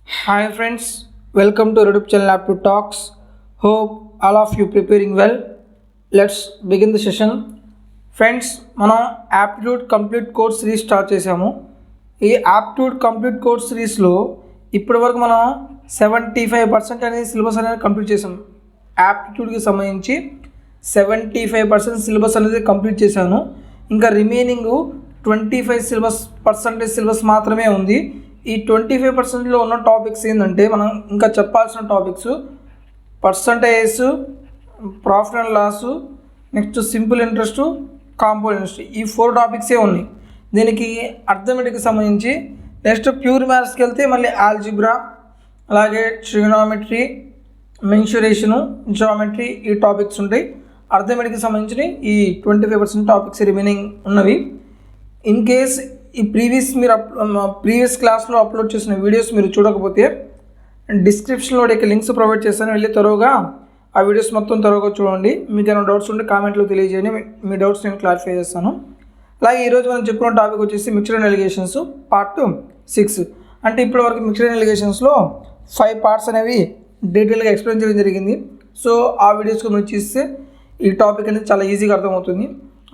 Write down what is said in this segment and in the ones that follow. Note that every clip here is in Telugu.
Hi friends, welcome to YouTube channel Aptitude Talks. Hope all of you preparing well. Let's begin the session. Friends మనం aptitude complete course series start చేసాము. ఈ యాప్టిట్యూడ్ కంప్లీట్ కోర్స్ సిరీస్లో ఇప్పటి వరకు మనం 75% అనేది సిలబస్ అనేది కంప్లీట్ చేసాం. యాప్టిట్యూడ్కి సంబంధించి 75% సిలబస్ అనేది కంప్లీట్ చేశాను. ఇంకా రిమైనింగ్ 25% సిలబస్ మాత్రమే ఉంది. ఈ 25%లో ఉన్న టాపిక్స్ ఏంటంటే మనం ఇంకా చెప్పాల్సిన topics percentage, profit and loss, next simple interest, compound interest, ఈ 4 టాపిక్సే ఉన్నాయి. దీనికి అర్థమెటిక్కి సంబంధించి నెక్స్ట్ ప్యూర్ మ్యాథ్స్కి వెళ్తే మళ్ళీ ఆల్జిబ్రా, అలాగే ట్రిగోనోమెట్రీ, మెన్సురేషను, జామెట్రీ, ఈ టాపిక్స్ ఉంటాయి. అర్థమెటిక్కి సంబంధించిన ఈ 25% టాపిక్స్ రిమైనింగ్ ఉన్నవి. ఇన్ కేస్ ఈ ప్రీవియస్ క్లాస్లో అప్లోడ్ చేసిన వీడియోస్ మీరు చూడకపోతే డిస్క్రిప్షన్లో లింక్స్ ప్రొవైడ్ చేస్తాను, వెళ్ళి త్వరగా ఆ వీడియోస్ మొత్తం త్వరగా చూడండి. మీకు ఏమైనా డౌట్స్ ఉంటే కామెంట్లో తెలియజేయండి, మీ డౌట్స్ నేను క్లారిఫై చేస్తాను. అలాగే ఈరోజు మనం చెప్పుకున్న టాపిక్ వచ్చేసి మిక్స్డ్ అండ్ ఎలిగేషన్స్ పార్ట్ 6. అంటే ఇప్పటివరకు మిక్స్డ్ అండ్ ఎలిగేషన్స్లో 5 పార్ట్స్ అనేవి డీటెయిల్గా ఎక్స్ప్లెయిన్ చేయడం జరిగింది. సో ఆ వీడియోస్కి మీరు చూస్తే ఈ టాపిక్ అనేది చాలా ఈజీగా అర్థమవుతుంది.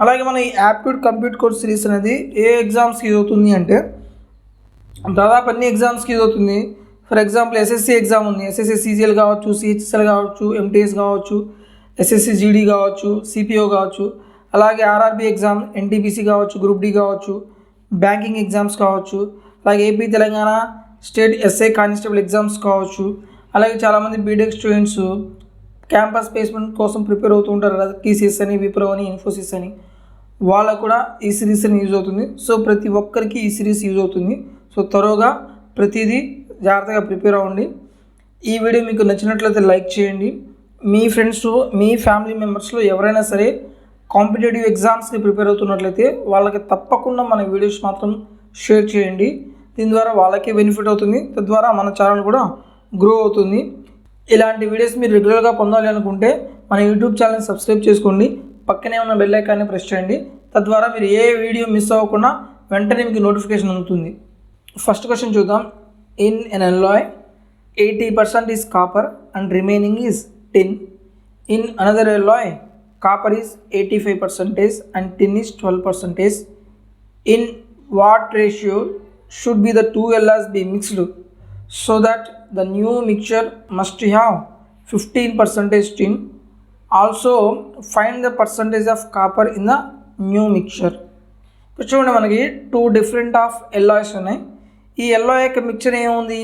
అలాగే మన ఈ యాప్టిట్యూడ్ కంప్లీట్ కోర్స్ సిరీస్ అనేది ఏ ఎగ్జామ్స్కి యూజ్ అవుతుంది అంటే దాదాపు అన్ని ఎగ్జామ్స్కి యూజ్ అవుతుంది. ఫర్ ఎగ్జాంపుల్ ఎస్ఎస్సి ఎగ్జామ్ ఉంది, ఎస్ఎస్సి సీజీఎల్ కావచ్చు, సిహెచ్ఎస్ఎల్ కావచ్చు, ఎంటీఎస్ కావచ్చు, ఎస్ఎస్సి జీడీ కావచ్చు, సిపిఓ కావచ్చు, అలాగే ఆర్ఆర్బీ ఎగ్జామ్, ఎన్టీపీసీ కావచ్చు, గ్రూప్ డి కావచ్చు, బ్యాంకింగ్ ఎగ్జామ్స్ కావచ్చు, అలాగే AP Telangana state SI constable exams కావచ్చు. అలాగే చాలామంది బీటెక్ స్టూడెంట్స్ క్యాంపస్ ప్లేస్మెంట్ కోసం ప్రిపేర్ అవుతూ ఉంటారు కదా, టీసీఎస్ అని, విప్రో అని, ఇన్ఫోసిస్ అని, వాళ్ళకు కూడా ఈ సిరీస్ అని యూజ్ అవుతుంది. సో ప్రతి ఒక్కరికి ఈ సిరీస్ యూజ్ అవుతుంది. సో త్వరగా ప్రతిదీ జాగ్రత్తగా ప్రిపేర్ అవ్వండి. ఈ వీడియో మీకు నచ్చినట్లయితే లైక్ చేయండి. మీ ఫ్రెండ్స్, మీ ఫ్యామిలీ మెంబర్స్లో ఎవరైనా సరే కాంపిటేటివ్ ఎగ్జామ్స్కి ప్రిపేర్ అవుతున్నట్లయితే వాళ్ళకి తప్పకుండా మన వీడియోస్ మాత్రం షేర్ చేయండి. దీని ద్వారా వాళ్ళకే బెనిఫిట్ అవుతుంది, తద్వారా మన ఛానల్ కూడా గ్రో అవుతుంది. ఇలాంటి వీడియోస్ మీరు రెగ్యులర్గా పొందాలి అనుకుంటే మన యూట్యూబ్ ఛానల్ని సబ్స్క్రైబ్ చేసుకోండి, పక్కనే ఉన్న బెల్ ఐకాన్ని ప్రెస్ చేయండి. తద్వారా మీరు ఏ వీడియో మిస్ అవ్వకుండా వెంటనే మీకు నోటిఫికేషన్ అందుతుంది. ఫస్ట్ క్వశ్చన్ చూద్దాం. In an alloy 80% is copper and remaining is tin. In another alloy copper is 85% and tin is 12%. In what ratio should be the two alloys be mixed so that the new mixture must have 15% tin? Also find the percentage of copper in the new mixture. చూడండి, మనకి 2 డిఫరెంట్ ఆఫ్ ఎల్లాయ్స్ ఉన్నాయి. ఈ ఎల్లాయ్ యొక్క మిక్చర్ ఏముంది,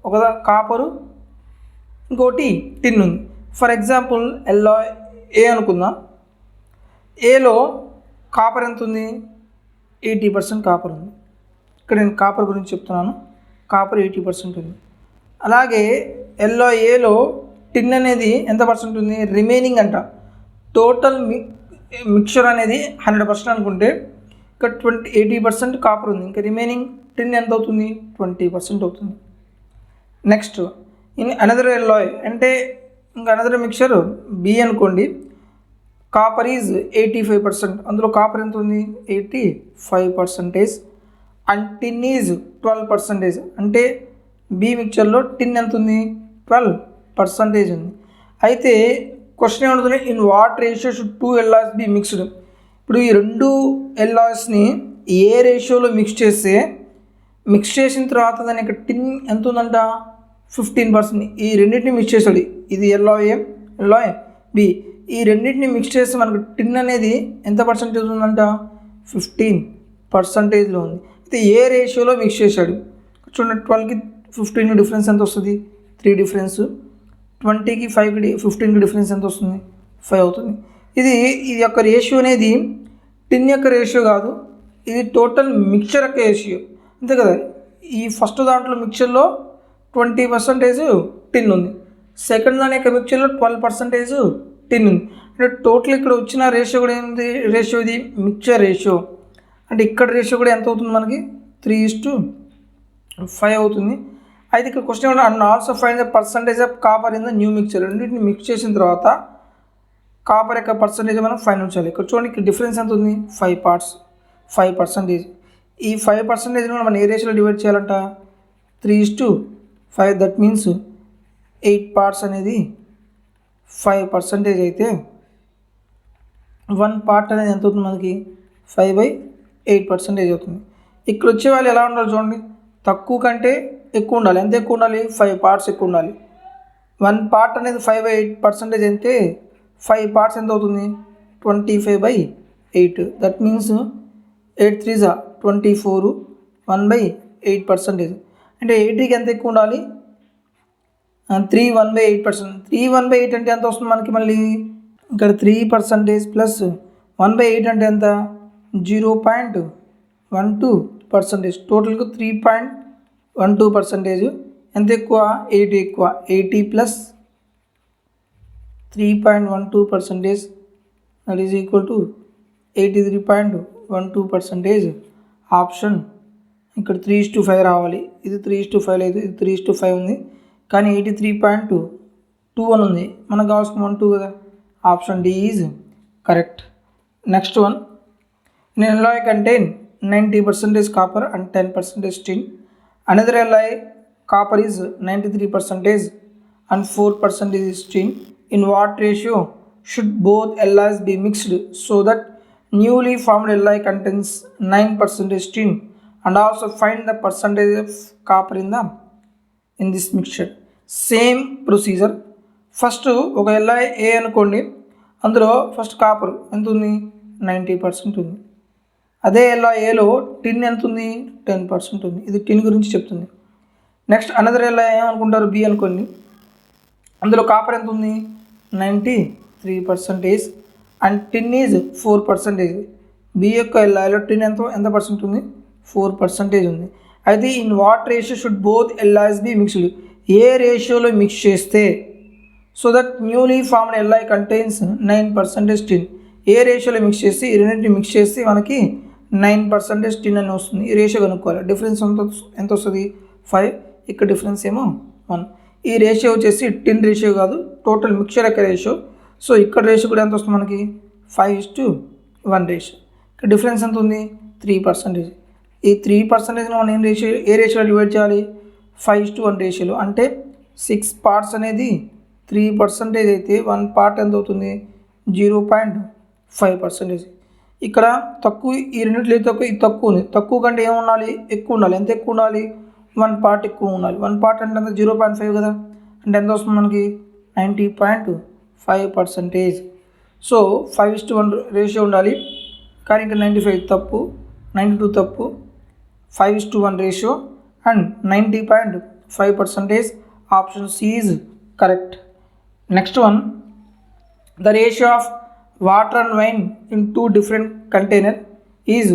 ఒక కాపరు, ఇంకోటి టిన్ ఉంది. ఫర్ ఎగ్జాంపుల్ ఎల్లాయ్ ఏ అనుకుందాం. ఏలో కాపర్ ఎంత ఉంది, 80% కాపర్ ఉంది. ఇక్కడ నేను కాపర్ గురించి చెప్తున్నాను, కాపర్ 80% ఉంది. అలాగే ఎల్లాయ్ ఏలో టిన్ అనేది ఎంత పర్సెంట్ ఉంది, రిమైనింగ్ అంట. టోటల్ మిక్చర్ అనేది 100% అనుకుంటే ఇక్కడ 80% కాపర్ ఉంది, ఇంకా రిమైనింగ్ టిన్ ఎంత అవుతుంది, 20% అవుతుంది. నెక్స్ట్ ఇన్ అనదర్ ఎల్లాయ్ అంటే ఇంకా అనదర్ మిక్చర్ బి అనుకోండి. కాపర్ ఈజ్ 85%, అందులో కాపర్ ఎంత ఉంది, 85%. And tin is 12%. అంటే బి మిక్చర్లో టిన్ ఎంత ఉంది, 12% ఉంది. అయితే క్వశ్చన్ ఏమవుతుంది, in what ratio should 2 alloys be mixed. ఇప్పుడు ఈ 2 ఎల్లాయ్స్ని ఏ రేషియోలో మిక్స్ చేసిన తర్వాత దాని యొక్క టిన్ ఎంత ఉందంట, 15%. ఈ రెండింటిని మిక్స్ చేసాడు, ఇది ఎల్లాయ్ ఏ, ఎల్లాయ్ బి. ఈ రెండింటిని మిక్స్ చేస్తే మనకు టిన్ అనేది ఎంత పర్సంటేజ్ ఉందంట, 15%లో ఉంది. అయితే ఏ రేషియోలో మిక్స్ చేశాడు చూడండి. 12కి 15 డిఫరెన్స్ ఎంత వస్తుంది, 3 డిఫరెన్స్. 20కి 5కి 15కి డిఫరెన్స్ ఎంత వస్తుంది, 5 అవుతుంది. ఇది యొక్క రేషియో అనేది టిన్ యొక్క రేషియో కాదు, ఇది టోటల్ మిక్చర్ యొక్క రేషియో, అంతే కదా. ఈ ఫస్ట్ దాంట్లో మిక్చర్లో 20% టిన్ ఉంది, సెకండ్ దాని యొక్క మిక్చర్లో 12% టిన్ ఉంది. అంటే టోటల్ ఇక్కడ వచ్చిన రేషియో కూడా ఏంటి, రేషియో ఇది మిక్చర్ రేషియో. అంటే ఇక్కడ రేషియో కూడా ఎంత అవుతుంది మనకి, 3:5 అవుతుంది. అయితే ఇక్కడ క్వశ్చన్ ఏమంటే and also find the percentage of copper in the new mixture. రెండింటిని మిక్స్ చేసిన తర్వాత కాపర్ యొక్క పర్సంటేజ్ మనం ఫైండ్ అవుట్ చేయాలి. ఇక్కడ చూడండి, ఇక్కడ డిఫరెన్స్ ఎంత ఉంది, 5%. ఈ 5% మనం ఏ రేషియోలో డివైడ్ చేయాలంట, 3:5 5 దట్ మీన్స్ 8 పార్ట్స్ అనేది 5% అయితే 1 పార్ట్ అనేది ఎంత అవుతుంది మనకి 5/8% అవుతుంది. ఇక్కడ వచ్చే వాళ్ళు ఎలా ఉండాలి చూడండి, తక్కువ కంటే ఎక్కువ ఉండాలి. ఎంత ఎక్కువ ఉండాలి? 5 పార్ట్స్ ఎక్కువ ఉండాలి. 1 పార్ట్ అనేది 5/8% అంటే 5 పార్ట్స్ ఎంత అవుతుంది? 25/8. That means 8 3s 24, 1/8%. అంటే 80కి ఎంత ఎక్కువ ఉండాలి? 3 1/8%. 3 1/8 అంటే ఎంత వస్తుంది మనకి? మళ్ళీ ఇక్కడ 3% ప్లస్ 1/8 అంటే ఎంత? 0.12%. టోటల్గా 3.12%. ఎంత ఎక్కువ? 80 ఎక్కువ. 80 plus 3.12% that is equal to 83.12%. Option ఇక్కడ 3:5 రావాలి. ఇది 3:5 లేదు, ఇది 3:5 ఉంది, కానీ 83.2 అని ఉంది. మనకు కావాల్సిన 1 2 కదా. Option D is correct. Next one, in an alloy contain 90% copper and 10% tin. Another alloy copper is 93% and 4% is tin. In what ratio should both alloys be mixed so that newly formed alloy contains 9% tin, and also find the percentage of copper in this mixture. Same procedure. First ఒక ఎల్ఐ ఏ అనుకోండి, అందులో ఫస్ట్ కాపర్ ఎంత ఉంది? 90% ఉంది. అదే ఎల్ఐ ఏలో టిన్ ఎంత ఉంది? 10% ఉంది. ఇది టిన్ గురించి చెప్తుంది. నెక్స్ట్ అనదర్ ఎల్ఐ ఏమనుకుంటారు? బి అనుకోండి, అందులో కాపర్ ఎంత ఉంది? 93% అండ్ టిన్ ఈజ్ 4%. బి యొక్క ఎల్ఐలో టిన్ ఎంత పర్సెంట్ ఉంది? 4% ఉంది. అయితే in what ratio should both alloys be mixed? ఏ రేషియోలో మిక్స్ చేస్తే so that newly formed alloy contains 9% tin? ఏ రేషియోలో మిక్స్ చేసి ఈ రెండింటిని మిక్స్ చేసి మనకి 9% టిన్ అని వస్తుంది. ఈ రేషియో కనుక్కోవాలి. డిఫరెన్స్ ఎంత వస్తుంది? 5. ఇక్కడ డిఫరెన్స్ ఏమో 1. ఈ రేషియో వచ్చేసి టిన్ రేషియో కాదు, టోటల్ మిక్చర్ యొక్క రేషియో. సో ఇక్కడ రేషియో కూడా ఎంత వస్తుంది మనకి? 5:1 రేషియో. ఇక్కడ డిఫరెన్స్ ఎంత ఉంది? 3%. ఈ 3%ని మనం ఏ రేషియోలో డివైడ్ చేయాలి? 5:1 రేషియోలో. అంటే 6 పార్ట్స్ అనేది 3% అయితే 1 పార్ట్ ఎంత అవుతుంది? 0.5%. ఇక్కడ తక్కువ, ఈ రెండింటిలో తక్కువ, ఇది తక్కువ ఉంది. తక్కువ కంటే ఏమి ఉండాలి? ఎక్కువ ఉండాలి. ఎంత ఎక్కువ ఉండాలి? 1 పార్ట్ ఎక్కువ ఉండాలి. 1 పార్ట్ అంటే ఎంత? 0.5 కదా. అంటే ఎంత వస్తుంది మనకి? 90.5%. సో 5:1 రేషియో ఉండాలి, కానీ ఇక్కడ 95 తప్పు, 92 తప్పు. 5:1 ratio and 90.5%. Option C is correct. Next one, the ratio of water and wine in 2 different container is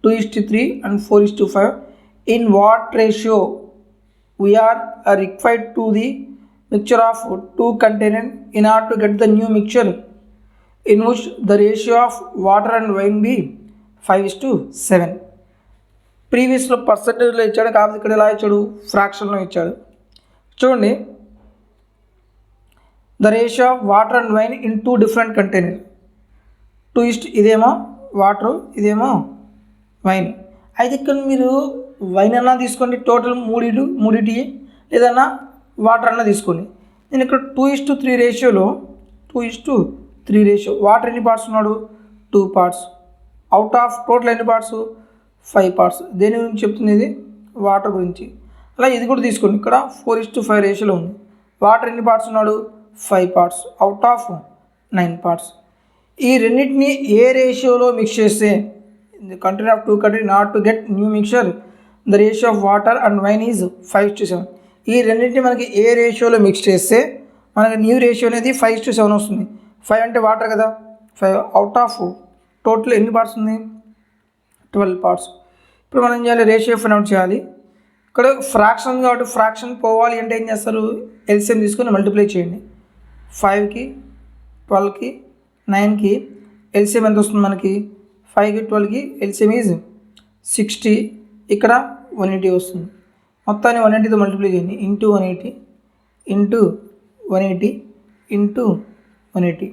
2:3 and 4:5. In what ratio we are required to the mixture of 2 containers in order to get the new mixture in which the ratio of water and wine be 5:7? ప్రీవియస్లో పర్సంటేజ్లో ఇచ్చాడు, కాకపోతే ఇక్కడ ఎలా ఇచ్చాడు? ఫ్రాక్షన్లో ఇచ్చాడు. చూడండి, the ratio of water and wine in 2 different container. 2 ఇదేమో వాటరు, ఇదేమో వైన్. అయితే ఇక్కడ మీరు వైన్ అన్నా తీసుకోండి, టోటల్ మూడిటి, లేదన్నా వాటర్ అన్నా తీసుకోండి. నేను ఇక్కడ 2:3 రేషియోలో 2:3 రేషియో. వాటర్ ఎన్ని పార్ట్స్ ఉన్నాడు? 2 పార్ట్స్. అవుట్ ఆఫ్ టోటల్ ఎన్ని పార్ట్స్? 5 పార్ట్స్. దేని గురించి చెప్తుంది? ఇది వాటర్ గురించి. అలా ఇది కూడా తీసుకోండి. ఇక్కడ 4:5 రేషియోలో ఉంది. వాటర్ ఎన్ని పార్ట్స్ ఉన్నాడు? 5 పార్ట్స్. Out of 9 parts. ఈ రెండింటిని ఏ రేషియోలో మిక్స్ చేస్తే container of 2 container not to get new mixture the ratio of water and wine is 5:7. ఈ రెండింటిని మనకి ఏ రేషియోలో మిక్స్ చేస్తే మనకి న్యూ రేషియో అనేది 5:7 వస్తుంది. 5 అంటే వాటర్ కదా. 5 అవుట్ ఆఫ్ టోటల్ ఎన్ని పార్ట్స్ ఉంది? 12 పార్ట్స్. ఇప్పుడు మనం ఏం చేయాలి? రేషియో ఫైండ్ అవుట్ చేయాలి. ఇక్కడ ఫ్రాక్షన్ కాబట్టి ఫ్రాక్షన్ పోవాలి అంటే ఏం చేస్తారు? ఎల్సిఎం తీసుకొని మల్టిప్లై చేయండి. 5కి 12కి 9కి ఎల్సిఎం ఎంత వస్తుంది మనకి? 5కి 12కి ఎల్సిఎం ఈజ్ 60. ఇక్కడ 180 వస్తుంది. మొత్తాన్ని 180తో మల్టిప్లై చేయండి. Into 180 into 180 into 180.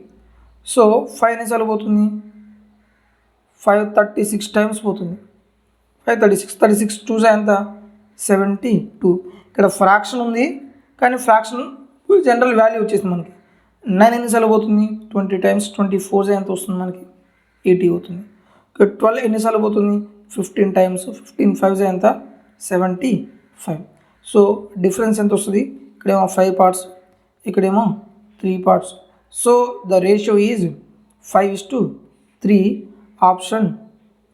సో 5 ఎన్నిసార్లు పోతుంది? 536 టైమ్స్ పోతుంది. 536 2 ఎంత? 72. ఇక్కడ ఫ్రాక్షన్ ఉంది, కానీ ఫ్రాక్షన్ జనరల్ వాల్యూ వచ్చేసింది మనకి. 9 ఎన్నిసార్లు పోతుంది, 20 టైమ్స్ 24 ఎంత వస్తుంది మనకి, 80 అవుతుంది. ఇక్కడ 12 ఎన్నిసార్లు పోతుంది, 15 టైమ్స్ 15 5 ఎంత, 75. సో డిఫరెన్స్ ఎంత వస్తుంది, ఇక్కడేమో 5 పార్ట్స్, ఇక్కడేమో 3 parts. So the ratio is 5:3. Option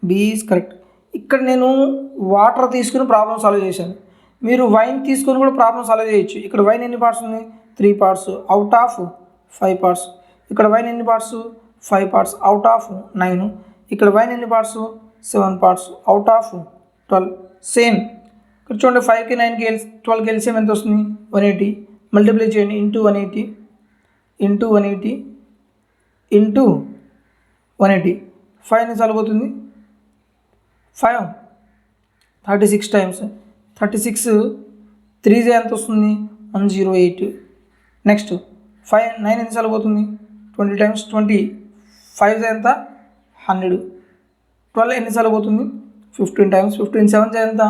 B is correct. ఇక్కడ నేను వాటర్ తీసుకుని ప్రాబ్లమ్ సాల్వ్ చేశాను. మీరు వైన్ తీసుకొని కూడా ప్రాబ్లమ్ సాల్వ్ చేయొచ్చు. ఇక్కడ వైన్ ఎన్ని పార్ట్స్ ఉంది, 3 పార్ట్స్ అవుట్ ఆఫ్ 5 పార్ట్స్. ఇక్కడ వైన్ ఎన్ని పార్ట్స్, 5 పార్ట్స్ అవుట్ ఆఫ్ 9. ఇక్కడ వైన్ ఎన్ని parts, 7 parts out of 12. Same ఇక్కడ చూడండి, 5కి 9కి 12కి ఎల్సిఎం ఎంత వస్తుంది, 180. మల్టిప్లై చేయండి, ఇంటూ 180 ఇంటూ 180. 5 ఎన్నిసార్లు పోతుంది, 5 36 టైమ్స్ 36 3 ఎంత వస్తుంది, 108. నెక్స్ట్ 9 ఎన్నిసార్లు పోతుంది, 20 టైమ్స్ 20 5 ఎంత, 100. 12 ఎన్నిసార్లు పోతుంది, 15 టైమ్స్ 15 7 ఎంత,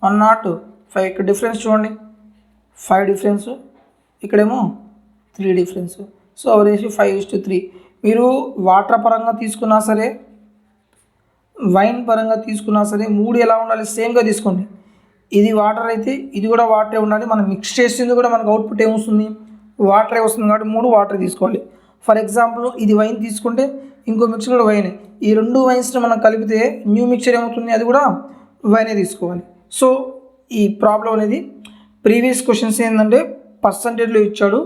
105. ఇక్కడ డిఫరెన్స్ చూడండి, 5 డిఫరెన్స్, ఇక్కడేమో 3 డిఫరెన్స్. So our ratio 5:3. మీరు వాటర్ పరంగా తీసుకున్నా సరే, వైన్ పరంగా తీసుకున్నా సరే, 3 ఎలా ఉండాలి, సేమ్గా తీసుకోండి. ఇది వాటర్ అయితే ఇది కూడా వాటరే ఉండాలి. మనం మిక్స్ చేసింది కూడా మనకు అవుట్పుట్ ఏమొస్తుంది, వాటరే వస్తుంది. కాబట్టి 3 వాటర్ తీసుకోవాలి. ఫర్ ఎగ్జాంపుల్ ఇది వైన్ తీసుకుంటే ఇంకో మిక్చర్ కూడా వైనే. ఈ 2 వైన్స్ని మనం కలిపితే న్యూ మిక్చర్ ఏమవుతుంది, అది కూడా వైనే తీసుకోవాలి. సో ఈ ప్రాబ్లం అనేది ప్రీవియస్ క్వశ్చన్స్ ఏంటంటే పర్సంటేజ్లో ఇచ్చాడు.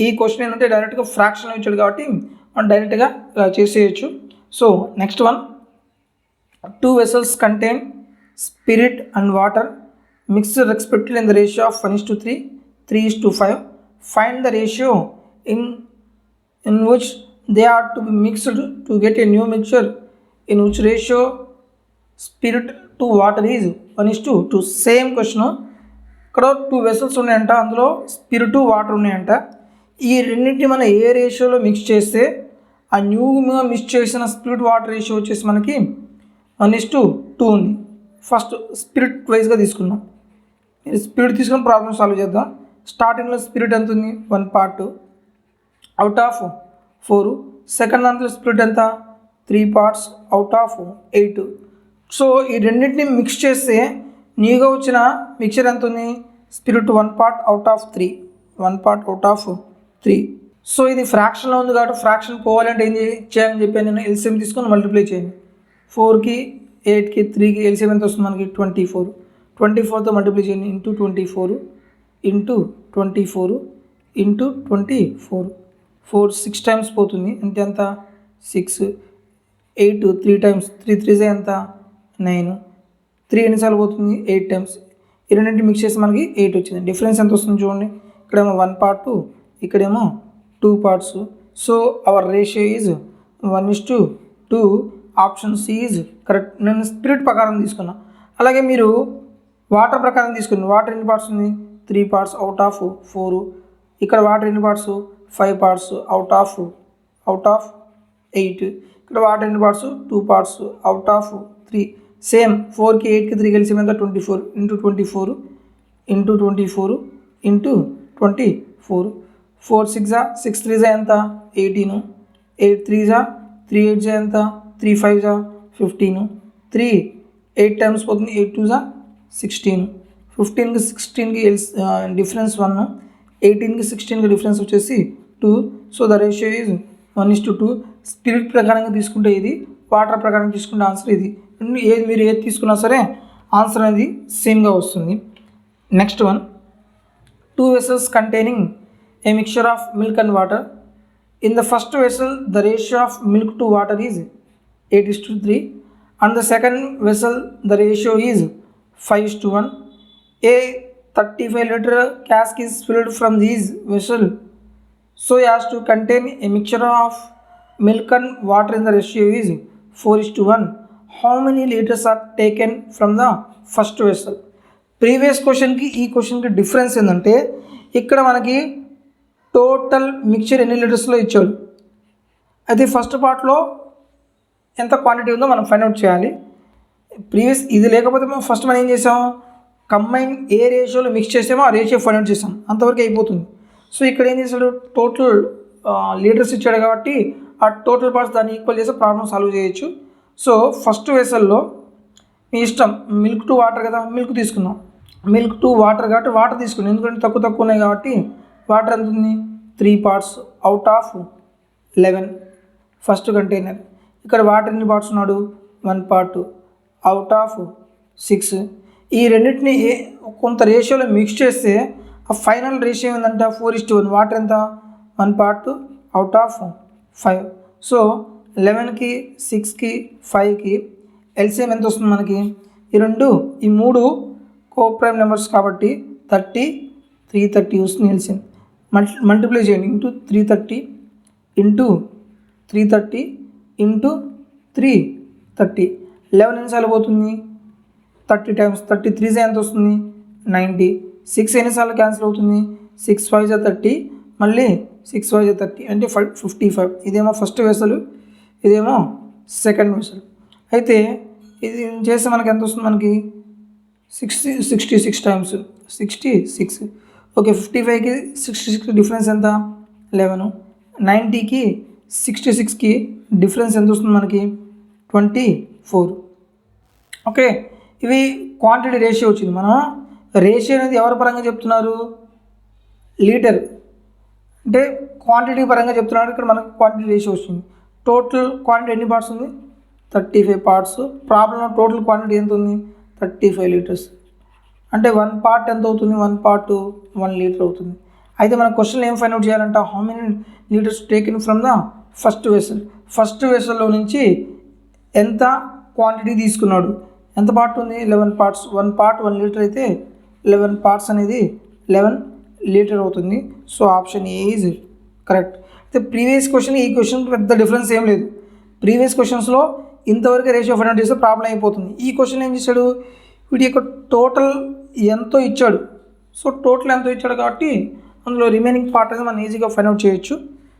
ఈ క్వశ్చన్ ఏంటంటే డైరెక్ట్గా ఫ్రాక్షన్లో ఇచ్చాడు, కాబట్టి మనం డైరెక్ట్గా చేసేయచ్చు. So next one, 2 vessels contain spirit and water mixed respectively in the ratio of 1:3, 3:5. Find the ratio in which they are to be mixed to get a new mixture in which ratio spirit to water is 1:2. Same question. ఇక్కడ 2 వెసల్స్ ఉన్నాయంట, అందులో స్పిరిట్ వాటర్ ఉన్నాయంట. ఈ రెండింటిని మనం ఏ రేషియోలో మిక్స్ చేస్తే ఆ న్యూగా మిక్స్ చేసిన స్పిరిట్ వాటర్ రేషియో వచ్చేసి మనకి 1:2 ఉంది. ఫస్ట్ స్పిరిట్ వైజ్గా తీసుకున్నాం. స్పిరిట్ తీసుకుని ప్రాబ్లమ్ సాల్వ్ చేద్దాం. స్టార్టింగ్లో స్పిరిట్ ఎంత ఉంది, 1 పార్ట్ అవుట్ ఆఫ్ 4. సెకండ్ దాంట్లో స్పిరిట్ ఎంత, 3 పార్ట్స్ అవుట్ ఆఫ్ 8. సో ఈ రెండింటిని మిక్స్ చేస్తే న్యూగా వచ్చిన మిక్చర్ ఎంత ఉంది, spirit 1 part out of 3, 1 part out of 3. So ఇది ఫ్రాక్షన్లో ఉంది కాబట్టి ఫ్రాక్షన్ పోవాలంటే ఏం చేయాలని చెప్పాను నేను, ఎల్సిఎం తీసుకొని మల్టిప్లై చేయండి. 4కి 8కి 3కి ఎల్సిఎం ఎంత వస్తుంది మనకి, 24. 24తో మల్టిప్లై చేయండి, ఇంటూ 24 ఇంటూ 24 ఇంటూ 24. 4 6 టైమ్స్ పోతుంది, అంటే ఎంత 6. 8 3 టైమ్స్ 3 3 ఎంత 9. 3 ఎన్నిసార్లు పోతుంది, 8 టైమ్స్. ఈ రెండింటి మిక్స్ చేసి మనకి 8 వచ్చింది. డిఫరెన్స్ ఎంత వస్తుంది చూడండి, ఇక్కడేమో 1 పార్ట్, ఇక్కడేమో 2 parts. So our ratio is 1:2. Option C is correct. నేను స్పిరిట్ ప్రకారం తీసుకున్నా. అలాగే మీరు వాటర్ ప్రకారం తీసుకుని, వాటర్ ఎన్ని పార్ట్స్ ఉంది, 3 పార్ట్స్ అవుట్ ఆఫ్ 4. ఇక్కడ వాటర్ ఎన్ని పార్ట్స్, 5 పార్ట్స్ అవుట్ ఆఫ్ 8. ఇక్కడ వాటర్ ఎన్ని parts, 2 parts out of 3. Same 4కి 8కి 3 కలిసి ఎంత, 24 ఇంటూ 24 ఇంటూ 24 ఇంటూ 24. 4 6 3 ఎంత, 18. 8 3 3 8 ఎంత, 3 5 15. 3 8 టైమ్స్ పోతుంది, 8 2 16. 15కి 16కి డిఫరెన్స్ 1, 18కి 16కి డిఫరెన్స్ వచ్చేసి 2. So the ratio is 1:2. Spirit ప్రకారంగా తీసుకుంటే ఇది, వాటర్ ప్రకారం తీసుకుంటే ఆన్సర్ ఇది. మీరు ఏది తీసుకున్నా సరే ఆన్సర్ అనేది సేమ్గా వస్తుంది. Next one, 2 vessels containing a mixture of milk and water. In the first vessel, the ratio of milk to water is 8:3. And the second vessel, the ratio is 5:1. A 35-liter cask is filled from these vessels so as to contain a mixture of milk and water in the ratio is 4:1. How many liters are taken from the first vessel? Previous క్వశ్చన్కి ఈ క్వశ్చన్కి డిఫరెన్స్ ఏంటంటే, ఇక్కడ మనకి టోటల్ మిక్చర్ ఎన్ని లీటర్స్లో ఇచ్చాడు. అయితే ఫస్ట్ పార్ట్లో ఎంత క్వాంటిటీ ఉందో మనం ఫైండ్ అవుట్ చేయాలి. ప్రీవియస్ ఇది లేకపోతే మనం ఫస్ట్ మనం ఏం చేసాం, కంబైన్ ఏ రేషియోలో మిక్స్ చేసామో ఆ రేషియో ఫైండ్ అవుట్ చేసాం, అంతవరకు అయిపోతుంది. సో ఇక్కడ ఏం చేశాడు, టోటల్ లీటర్స్ ఇచ్చాడు కాబట్టి ఆ టోటల్ పార్ట్స్ దాన్ని ఈక్వల్ చేసి ప్రాబ్లమ్ సాల్వ్ చేయొచ్చు. సో ఫస్ట్ వెసల్లో మీ ఇష్టం, మిల్క్ టు వాటర్ కదా, మిల్క్ తీసుకుందాం. మిల్క్ టు వాటర్ కాబట్టి వాటర్ తీసుకున్నాం, ఎందుకంటే తక్కువ ఉన్నాయి కాబట్టి. వాటర్ ఎంత ఉంది, 3 parts out of 11 first container. ఇక్కడ వాటర్ ఎన్ని పార్ట్స్ ఉన్నాడు, 1 part అవుట్ ఆఫ్ 6. ఈ రెండింటిని కొంత రేషియోలో మిక్స్ చేస్తే ఆ ఫైనల్ రేషియో ఏంటంటే 4:1. వాటర్ ఎంత, 1 part అవుట్ ఆఫ్ 5. సో 11కి 6కి 5కి ఎల్సిఎం ఎంత వస్తుంది మనకి, ఈ మూడు కోప్రైమ్ నెంబర్స్ కాబట్టి 30, 330 వస్తుంది ఎల్సిఎం. మల్టిప్లై చేయండి, ఇంటూ 330 ఇంటూ 330 ఇంటూ 330. 11 ఎన్నిసార్లు పోతుంది, 30 times 33 ఎంత వస్తుంది, 90. 6 ఎన్నిసార్లు క్యాన్సిల్ అవుతుంది, 6 5 30, మళ్ళీ 6 5 30 అంటే 55. ఇదేమో ఫస్ట్ వెసలు, ఇదేమో సెకండ్ వెసలు. అయితే ఇది చేస్తే మనకి ఎంత వస్తుంది, మనకి 66 times 66. ఓకే, 55కి 66 డిఫరెన్స్ ఎంత, 11. 90కి 66కి డిఫరెన్స్ ఎంత వస్తుంది మనకి, 24. ఓకే, ఇవి క్వాంటిటీ రేషియో వచ్చింది. మనం రేషియో అనేది ఎవరి పరంగా చెప్తున్నారు, లీటర్ అంటే క్వాంటిటీ పరంగా చెప్తున్నాడు. ఇక్కడ మనకు క్వాంటిటీ రేషియో వచ్చింది. టోటల్ క్వాంటిటీ ఎన్ని పార్ట్స్ ఉంది, 35 parts. ప్రాబ్లంలో టోటల్ క్వాంటిటీ ఎంత ఉంది, 35 liters. అంటే 1 part ఎంత అవుతుంది, 1 part 1 liter అవుతుంది. అయితే మన క్వశ్చన్ ఏం ఫైండ్ అవుట్ చేయాలంట, how many litres taken from the first vessel. First వెసల్లో నుంచి ఎంత క్వాంటిటీ తీసుకున్నాడు, ఎంత పార్ట్ ఉంది, 11 parts. 1 part 1 liter అయితే 11 parts అనేది 11 liter అవుతుంది. So option A is correct. అయితే ప్రీవియస్ క్వశ్చన్ ఈ క్వశ్చన్ పెద్ద డిఫరెన్స్ ఏం లేదు. ప్రీవియస్ క్వశ్చన్స్లో ఇంతవరకు రేషియో ఫైండ్ అవుట్ చేస్తే ప్రాబ్లం అయిపోతుంది. ఈ క్వశ్చన్ ఏం చేశాడు, వీటి యొక్క టోటల్ ఎంతో ఇచ్చాడు. సో టోటల్ ఎంతో ఇచ్చాడు కాబట్టి అందులో రిమైనింగ్ పార్ట్ అనేది మనం ఈజీగా ఫైండ్ అవుట్ చేయొచ్చు.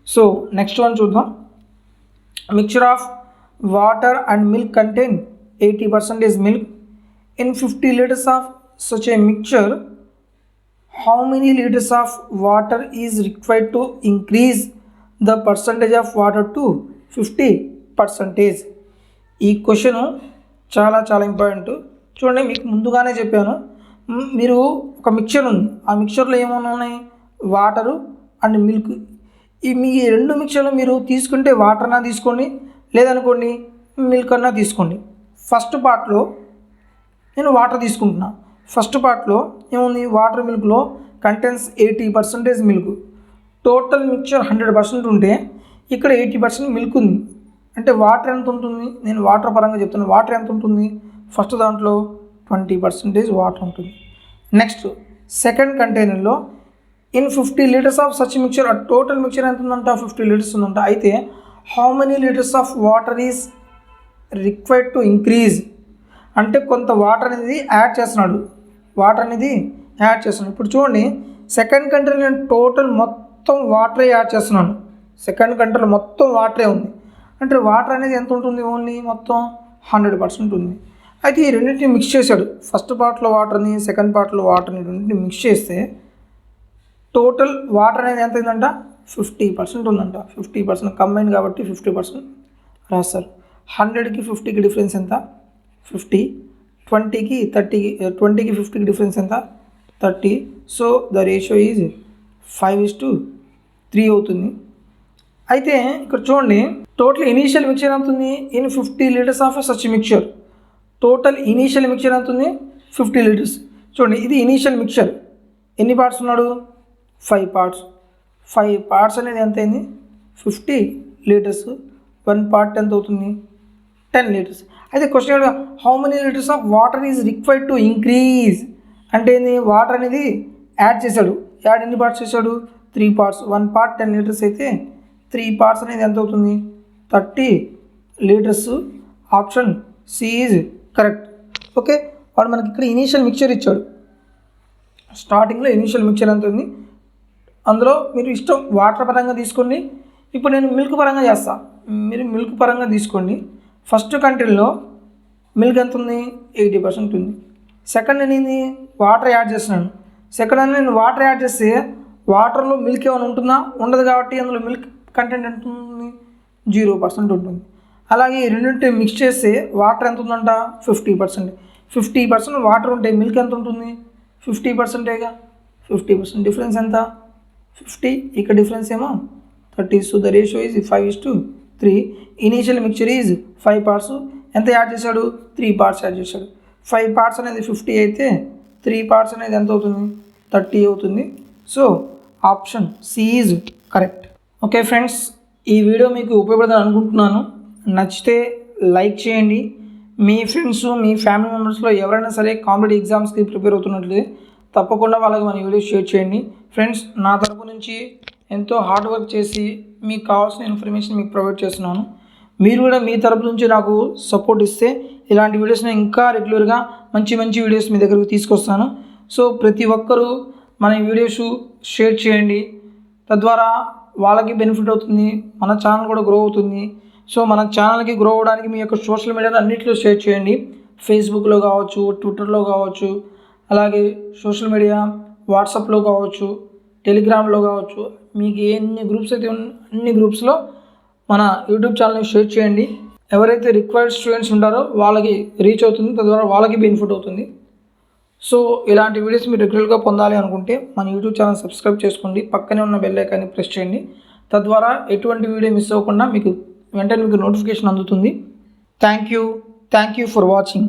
సో నెక్స్ట్ వన్ చూద్దాం. Mixture of water and milk contain 80% milk. In 50 liters of such a mixture, how many liters of water is required to increase the percentage of water to 50%? ఈ క్వశ్చన్ చాలా చాలా ఇంపార్టెంట్. చూడండి, మీకు ముందుగానే చెప్పాను, మీరు ఒక మిక్చర్ ఉంది, ఆ మిక్చర్లో ఏమైనా ఉన్నాయి, వాటరు అండ్ మిల్క్. మీ రెండు మిక్చర్లు మీరు తీసుకుంటే వాటర్ అన్నా తీసుకోండి, లేదనుకోండి మిల్క్ అన్నా తీసుకోండి. ఫస్ట్ పార్ట్లో నేను వాటర్ తీసుకుంటున్నా. ఫస్ట్ పార్ట్లో ఏముంది, వాటర్ మిల్క్లో కంటెన్స్ 80% మిల్క్. టోటల్ మిక్చర్ 100% ఉంటే ఇక్కడ 80% మిల్క్ ఉంది. అంటే వాటర్ ఎంత ఉంటుంది, నేను వాటర్ పరంగా చెప్తాను. వాటర్ ఎంత ఉంటుంది, ఫస్ట్ దాంట్లో 20% వాటర్ ఉంటుంది. నెక్స్ట్ సెకండ్ కంటైనర్లో in 50 liters of such mixture, ఆ టోటల్ మిక్చర్ ఎంత ఉందంట, 50 liters ఉందంట. అయితే how many litres of water is required to increase, అంటే కొంత వాటర్ అనేది యాడ్ చేస్తున్నాడు. ఇప్పుడు చూడండి, సెకండ్ కంటైనర్ నేను టోటల్ మొత్తం వాటరే యాడ్ చేస్తున్నాను. సెకండ్ కంటైనర్ మొత్తం వాటరే ఉంది అంటే వాటర్ అనేది ఎంత ఉంటుంది, ఓన్లీ మొత్తం 100% ఉంది. అయితే ఈ రెండింటిని మిక్స్ చేశాడు. ఫస్ట్ పార్ట్లో వాటర్ని, సెకండ్ పార్ట్లో వాటర్ని రెండింటిని మిక్స్ చేస్తే టోటల్ వాటర్ అనేది ఎంత అయిందంట, 50% ఉందంట. 50% కంబైన్ కాబట్టి 50% రాస్తారు. 100కి 50కి డిఫరెన్స్ ఎంత, 50. 20కి 50కి డిఫరెన్స్ ఎంత, 30. సో ద రేషియో ఈజ్ 5:3 అవుతుంది. అయితే ఇక్కడ చూడండి, టోటల్ ఇనీషియల్ మిక్చర్ ఎంత ఉంది, in 50 liters of such mixture. Total initial mixture ఎంత ఉంది, 50 liters. చూడండి, ఇది ఇనీషియల్ మిక్చర్. ఎన్ని పార్ట్స్ ఉన్నాడు, 5 parts. 5 parts అనేది ఎంత అయింది, 50 liters. 1 part ఎంత అవుతుంది, 10 liters. అయితే question how many litres of water is required to increase అంటే ఏంది, వాటర్ అనేది యాడ్ చేశాడు. ఎన్ని పార్ట్స్ చేశాడు, 3 parts. 1 part 10 liters అయితే 3 parts అనేది ఎంత అవుతుంది, 30 liters. Option C is correct. Okay, వాడు మనకి ఇక్కడ ఇనీషియల్ మిక్చర్ ఇచ్చాడు. స్టార్టింగ్లో ఇనీషియల్ మిక్చర్ ఎంత ఉంది, అందులో మీరు ఇష్టం వాటర్ పరంగా తీసుకోండి. ఇప్పుడు నేను మిల్క్ పరంగా చేస్తా, మీరు మిల్క్ పరంగా తీసుకోండి. ఫస్ట్ కంట్రీలో మిల్క్ ఎంత ఉంది, 80% ఉంది. సెకండ్ నేను వాటర్ యాడ్ చేస్తున్నాను. సెకండ్ నేను వాటర్ యాడ్ చేస్తే వాటర్లో మిల్క్ ఏమైనా ఉంటుందా? ఉండదు. కాబట్టి అందులో మిల్క్ కంటెంట్ ఎంత ఉంటుంది? 0% ఉంటుంది. అలాగే ఈ రెండింటి మిక్స్ చేస్తే వాటర్ ఎంత ఉందంట? 50%. 50% వాటర్ ఉంటే మిల్క్ ఎంత ఉంటుంది? 50%గా. 50% డిఫరెన్స్ ఎంత? 50. ఇక్కడ డిఫరెన్స్ ఏమో 30. So the ratio is 5:3. Initial mixture is 5 parts. ఎంత యాడ్ చేశాడు? 3 పార్ట్స్ యాడ్ చేశాడు. 5 పార్ట్స్ అనేది 50 అయితే 3 పార్ట్స్ అనేది ఎంత అవుతుంది? 30 అవుతుంది. So option C is correct. Okay friends, ఈ వీడియో మీకు ఉపయోగపడుతుందని అనుకుంటున్నాను. నచ్చితే లైక్ చేయండి. మీ ఫ్రెండ్స్, మీ ఫ్యామిలీ మెంబర్స్లో ఎవరైనా సరే కాంపిటేటివ్ ఎగ్జామ్స్కి ప్రిపేర్ అవుతున్నట్లయితే తప్పకుండా వాళ్ళకి మన వీడియో షేర్ చేయండి. ఫ్రెండ్స్, నా తరపు నుంచి ఎంతో హార్డ్ వర్క్ చేసి మీకు కావాల్సిన ఇన్ఫర్మేషన్ మీకు ప్రొవైడ్ చేస్తున్నాను. మీరు కూడా మీ తరపు నుంచి నాకు సపోర్ట్ ఇస్తే ఇలాంటి వీడియోస్ని ఇంకా రెగ్యులర్గా మంచి మంచి వీడియోస్ మీ దగ్గరకు తీసుకొస్తాను. సో ప్రతి ఒక్కరూ మన వీడియోస్ షేర్ చేయండి. తద్వారా వాళ్ళకి బెనిఫిట్ అవుతుంది, మన ఛానల్ కూడా గ్రో అవుతుంది. సో మన ఛానల్కి గ్రో అవ్వడానికి మీ యొక్క సోషల్ మీడియాలో అన్నింటిలో షేర్ చేయండి. ఫేస్బుక్లో కావచ్చు, ట్విట్టర్లో కావచ్చు, అలాగే సోషల్ మీడియా వాట్సాప్లో కావచ్చు, టెలిగ్రామ్లో కావచ్చు, మీకు ఎన్ని గ్రూప్స్ అయితే అన్ని గ్రూప్స్లో మన యూట్యూబ్ ఛానల్ని షేర్ చేయండి. ఎవరైతే రిక్వైర్డ్ స్టూడెంట్స్ ఉంటారో వాళ్ళకి రీచ్ అవుతుంది, తద్వారా వాళ్ళకి బెనిఫిట్ అవుతుంది. సో ఇలాంటి వీడియోస్ మీరు రెగ్యులర్గా పొందాలి అనుకుంటే మన యూట్యూబ్ ఛానల్ సబ్స్క్రైబ్ చేసుకోండి. పక్కనే ఉన్న బెల్ ఐకాన్ని ప్రెస్ చేయండి. తద్వారా ఎటువంటి వీడియో మిస్ అవ్వకుండా మీకు వెంటనే నోటిఫికేషన్ అందుతుంది. Thank you for watching.